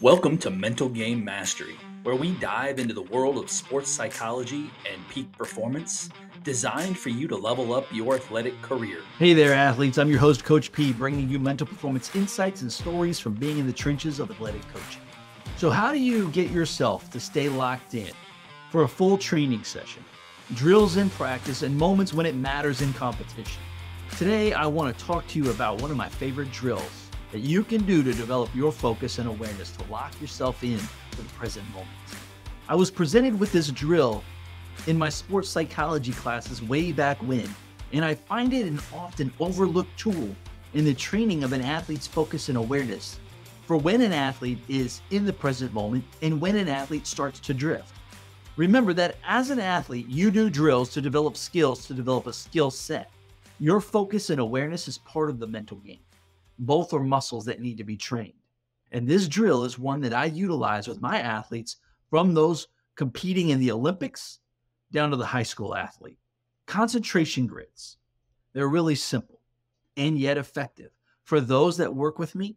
Welcome to Mental Game Mastery, where we dive into the world of sports psychology and peak performance, designed for you to level up your athletic career. Hey there, athletes. I'm your host, Coach P, bringing you mental performance insights and stories from being in the trenches of athletic coaching. So how do you get yourself to stay locked in for a full training session, drills in practice, and moments when it matters in competition? Today, I want to talk to you about one of my favorite drills that you can do to develop your focus and awareness to lock yourself in for the present moment. I was presented with this drill in my sports psychology classes way back when, and I find it an often overlooked tool in the training of an athlete's focus and awareness for when an athlete is in the present moment and when an athlete starts to drift. Remember that as an athlete, you do drills to develop skills, to develop a skill set. Your focus and awareness is part of the mental game. Both are muscles that need to be trained. And this drill is one that I utilize with my athletes from those competing in the Olympics down to the high school athlete. Concentration grids. They're really simple and yet effective. For those that work with me,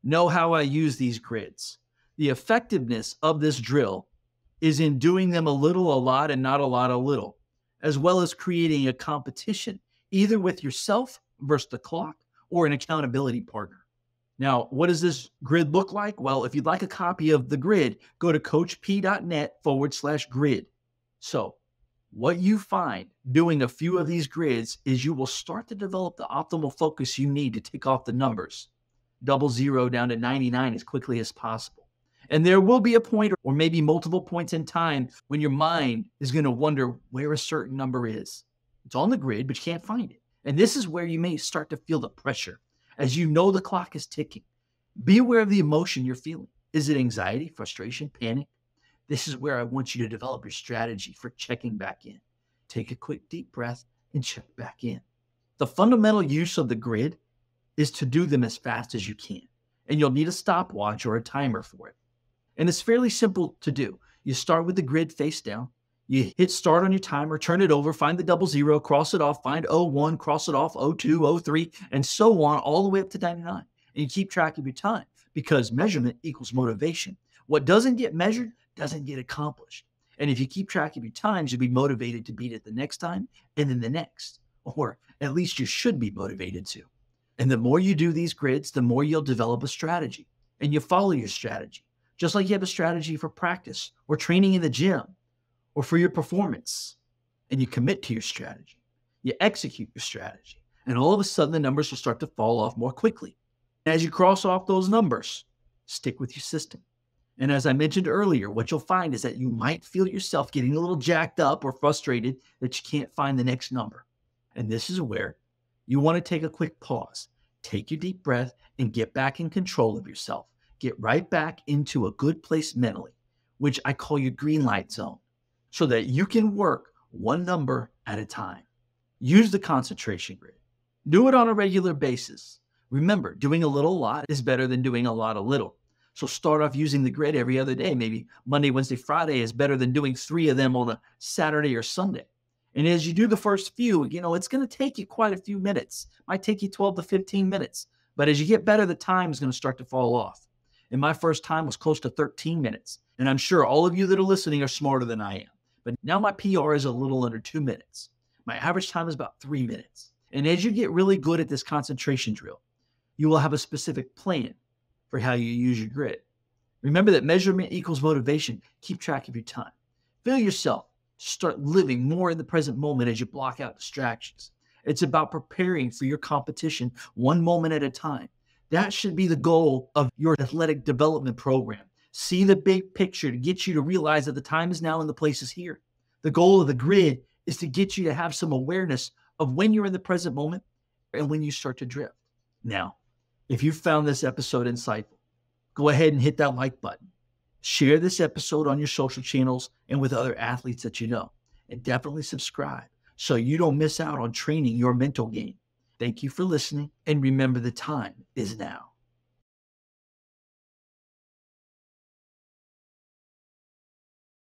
know how I use these grids. The effectiveness of this drill is in doing them a little, a lot, and not a lot, a little, as well as creating a competition, either with yourself versus the clock or an accountability partner. Now, what does this grid look like? Well, if you'd like a copy of the grid, go to coachp.net/grid. So what you find doing a few of these grids is you will start to develop the optimal focus you need to take off the numbers, 00 down to 99 as quickly as possible. And there will be a point or maybe multiple points in time when your mind is going to wonder where a certain number is. It's on the grid, but you can't find it. And this is where you may start to feel the pressure as you know the clock is ticking. Be aware of the emotion you're feeling. Is it anxiety, frustration, panic? This is where I want you to develop your strategy for checking back in. Take a quick deep breath and check back in. The fundamental use of the grid is to do them as fast as you can. And you'll need a stopwatch or a timer for it. And it's fairly simple to do. You start with the grid face down. You hit start on your timer, turn it over, find the 00, cross it off, find 01, cross it off, 02, 03, and so on, all the way up to 99. And you keep track of your time because measurement equals motivation. What doesn't get measured doesn't get accomplished. And if you keep track of your times, you'll be motivated to beat it the next time and then the next, or at least you should be motivated to. And the more you do these grids, the more you'll develop a strategy and you follow your strategy, just like you have a strategy for practice or training in the gym, or for your performance, and you commit to your strategy. You execute your strategy, and all of a sudden the numbers will start to fall off more quickly. As you cross off those numbers, stick with your system. And as I mentioned earlier, what you'll find is that you might feel yourself getting a little jacked up or frustrated that you can't find the next number. And this is where you want to take a quick pause, take your deep breath, and get back in control of yourself. Get right back into a good place mentally, which I call your green light zone, so that you can work one number at a time. Use the concentration grid. Do it on a regular basis. Remember, doing a little lot is better than doing a lot of little. So start off using the grid every other day. Maybe Monday, Wednesday, Friday is better than doing 3 of them on a Saturday or Sunday. And as you do the first few, it's going to take you quite a few minutes. It might take you 12 to 15 minutes. But as you get better, the time is going to start to fall off. And my first time was close to 13 minutes. And I'm sure all of you that are listening are smarter than I am. But now my PR is a little under 2 minutes. My average time is about 3 minutes. And as you get really good at this concentration drill, you will have a specific plan for how you use your grid. Remember that measurement equals motivation. Keep track of your time. Feel yourself. Start living more in the present moment as you block out distractions. It's about preparing for your competition one moment at a time. That should be the goal of your athletic development program. See the big picture to get you to realize that the time is now and the place is here. The goal of the grid is to get you to have some awareness of when you're in the present moment and when you start to drift. Now, if you found this episode insightful, go ahead and hit that like button. Share this episode on your social channels and with other athletes that you know. And definitely subscribe so you don't miss out on training your mental game. Thank you for listening, and remember the time is now.